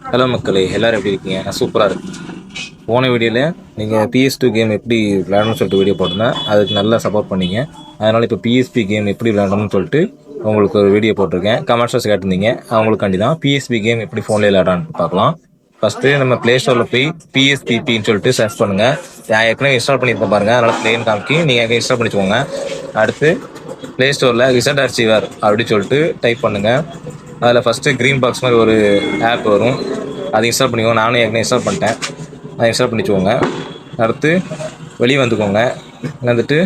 Hello மக்களே, எல்லாரும் எப்படி இருக்கீங்க? நான் சூப்பராக இருக்கேன். போன வீடியோவில் நீங்கள் PS2 கேம் எப்படி விளையாடணும்னு சொல்லிட்டு வீடியோ போட்டிருந்தேன். அதுக்கு நல்லா சப்போர்ட் பண்ணீங்க. அதனால் இப்போ PSP கேம் எப்படி விளையாடணும்னு சொல்லிட்டு உங்களுக்கு ஒரு வீடியோ போட்டிருக்கேன். கமெண்ட்ஸஸ் கேட்டிருந்தீங்க, அவங்களுக்காண்டி தான். PSP கேம் எப்படி ஃபோனில் விளையாடான்னு பார்க்கலாம். ஃபஸ்ட்டு நம்ம ப்ளே ஸ்டோரில் போய் PSPன்னு சொல்லிட்டு சர்ச் பண்ணுங்கள். நான் ஏற்கனவே இன்ஸ்டால் பண்ணியிருப்பேன் பாருங்கள், அதனால் ப்ளேன்னு காமிக்கி நீங்கள் இன்ஸ்டால் பண்ணிக்கோங்க. அடுத்து ப்ளே ஸ்டோரில் ரிசல்ட் அர்ச்சிவர் அப்படின்னு சொல்லிட்டு டைப் பண்ணுங்கள். அதில் ஃபஸ்ட்டு க்ரீன் பாக்ஸ் மாதிரி ஒரு ஆப் வரும், அதை இன்ஸ்டால் பண்ணிக்கோங்க. நானும் ஏற்கனவே இன்ஸ்டால் பண்ணிட்டேன், அதை இன்ஸ்டால் பண்ணிக்கோங்க. அடுத்து வெளியே வந்துக்கோங்க. வந்துட்டு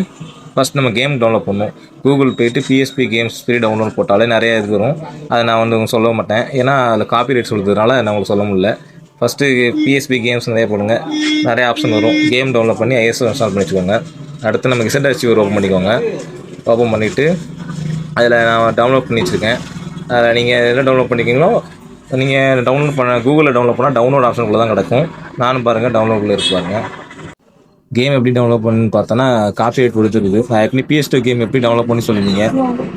ஃபஸ்ட் நம்ம கேம் டவுன்லோட் பண்ணணும். கூகுள் போய்ட்டு PSP கேம்ஸ் ஃப்ரீ டவுன்லோட் போட்டாலே நிறைய இது வரும். அதை நான் உங்களுக்கு சொல்ல மாட்டேன், ஏன்னா அதில் காப்பிரைட் சொல்கிறதுனால நான் உங்களுக்கு சொல்ல முடியல. ஃபஸ்ட்டு PSP கேம்ஸ் நிறைய போடுங்க, நிறைய ஆப்ஷன் வரும். கேம் டவுன்லோட் பண்ணி ஐஎஸ் இன்ஸ்டால் பண்ணி வச்சுக்கோங்க. அடுத்து நம்ம ரிசல்ட் அர்ச்சிவர் ஓப்பன் பண்ணிக்கோங்க. ஓப்பன் பண்ணிவிட்டு அதில் நான் டவுன்லோட் பண்ணி வச்சுருக்கேன். அதில் நீங்கள் எதில் டவுன்லோட் பண்ணிக்கிங்களோ, நீங்கள் டவுன்லோட் பண்ண கூகுளில் டவுன்லோட் பண்ணால் டவுன்லோட் ஆப்ஷனுக்குள்ளே தான் கிடக்கும். நானும் பாருங்கள் டவுன்லோடுக்குள்ளே இருக்கு பாருங்கள். கேம் எப்படி டவுன்லோட் பண்ணுன்னு பார்த்தோன்னா காப்பிரைட் கொடுத்துருக்குது. நான் ஏற்கனவே PS2 கேம் எப்படி டவுன்லோட் பண்ணி சொல்லியிருந்தீங்க,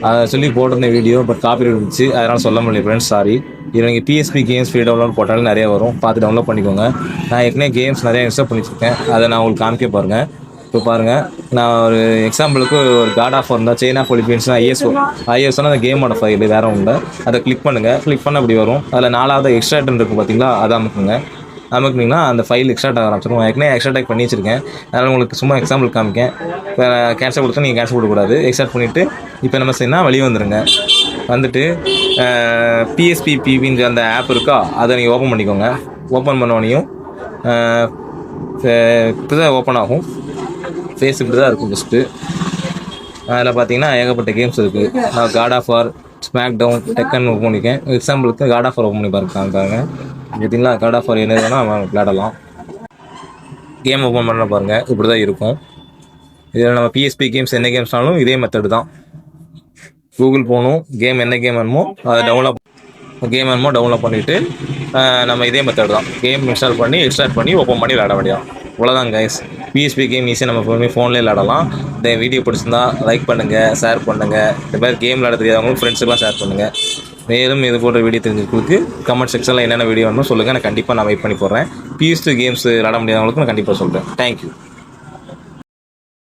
அதை சொல்லி போட்டிருந்த வீடியோ, பட் காப்பிரைட் இருந்துச்சு, அதனால் சொல்ல முடியல ஃப்ரெண்ட்ஸ், சாரி. இதில் நீங்கள் PSP கேம்ஸ் ஃப்ரீ டவுன்லோட் போட்டாலும் நிறைய வரும், பார்த்து டவுன்லோட் பண்ணிக்கோங்க. நான் ஏற்கனவே கேம்ஸ் நிறைய இன்ஸ்டால் பண்ணி வச்சுருக்கேன், அதை நான் உங்களுக்கு காமிக்க பாருங்கள். இப்போ பாருங்கள், நான் ஒரு எக்ஸாம்பிளுக்கு ஒரு காட் ஆஃப் இருந்தால் செயின் ஆஃப் ஒலிம்பியன்ஸ்னா ஐஎஸ்ஓனா அந்த கேமோட ஃபைல் வேறு ஒன்று, அதை கிளிக் பண்ணுங்கள். கிளிக் பண்ண அப்படி வரும். அதில் 4வது எக்ஸ்ட்ராக்ட்னு இருக்குது பார்த்தீங்களா, அதை அமுக்குங்க. அமுக்குனிங்கன்னா அந்த ஃபைல் எக்ஸ்ட்ராக்ட் ஆக ஆரம்பிச்சிடும். ஏற்கனவே எக்ஸ்ட்ராக்ட் பண்ணி வச்சுருக்கேன், அதனால் உங்களுக்கு சும்மா எக்ஸாம்பிள் காமிக்கேன். இப்போ கேன்சல் கொடுத்தா நீங்கள் கேன்சல் கொடுக்கக்கூடாது. எக்ஸ்ட்ராக்ட் பண்ணிவிட்டு இப்போ நம்ம செய்யணும், வெளியே வந்துடுங்க. வந்துட்டு PSPன்ற அந்த ஆப் இருக்கா, அதை நீங்கள் ஓப்பன் பண்ணிக்கோங்க. ஓப்பன் பண்ணோடனையும் இப்போ தான் ஓப்பன் ஆகும். ஃபேஸ் இப்படி தான் இருக்கும் ஃபஸ்ட்டு. அதில் பார்த்தீங்கன்னா ஏகப்பட்ட கேம்ஸ் இருக்குது. நான் god of war, smack down, tekken ஓப்பன் பண்ணிக்கேன். எக்ஸாம்பிளுக்கு காட் ஆஃப் வார் ஓப்பன் பண்ணி பாருங்க. பார்த்தீங்களா, காட் ஆஃப் வார் என்ன வேணால் விளையாடலாம். கேம் ஓப்பன் பண்ண பாருங்கள், இப்படி தான் இருக்கும். இதில் நம்ம PSP கேம்ஸ் என்ன கேம்ஸ்னாலும் இதே மெத்தடு தான். கூகுள் போகணும், கேம் என்ன கேம் வேணுமோ அதை டவுன்லோட் பண்ணிவிட்டு நம்ம இதே மெத்தட் தான். கேம் இன்ஸ்டால் பண்ணி எக்ஸ்ட்ராக்ட் பண்ணி ஓப்பன் பண்ணி விளையாட வேண்டியதான். அவ்வளோதான் கைஸ். PSP கேம் ஈஸியாக நம்ம எப்போவுமே ஃபோன்லேயே விளையாடலாம். இந்த வீடியோ பிடிச்சிருந்தா லைக் பண்ணுங்கள், ஷேர் பண்ணுங்கள். இந்த மாதிரி கேம் விளையாட தெரியாதவங்களும் ஃப்ரெண்ட்ஸுக்கெலாம் ஷேர் பண்ணுங்கள். மேலும் இது போன்ற வீடியோ தெரிஞ்சுக்கிறதுக்கு கமெண்ட் செக்ஷனில் என்னென்ன வீடியோ வேணுமோ சொல்லுங்கள், நான் கண்டிப்பாக நான் வெயிட் பண்ணி போடுறேன். PS2 கேம்ஸ் விளையாட முடியாதவங்களுக்கு நான் கண்டிப்பாக சொல்கிறேன். தேங்க்யூ.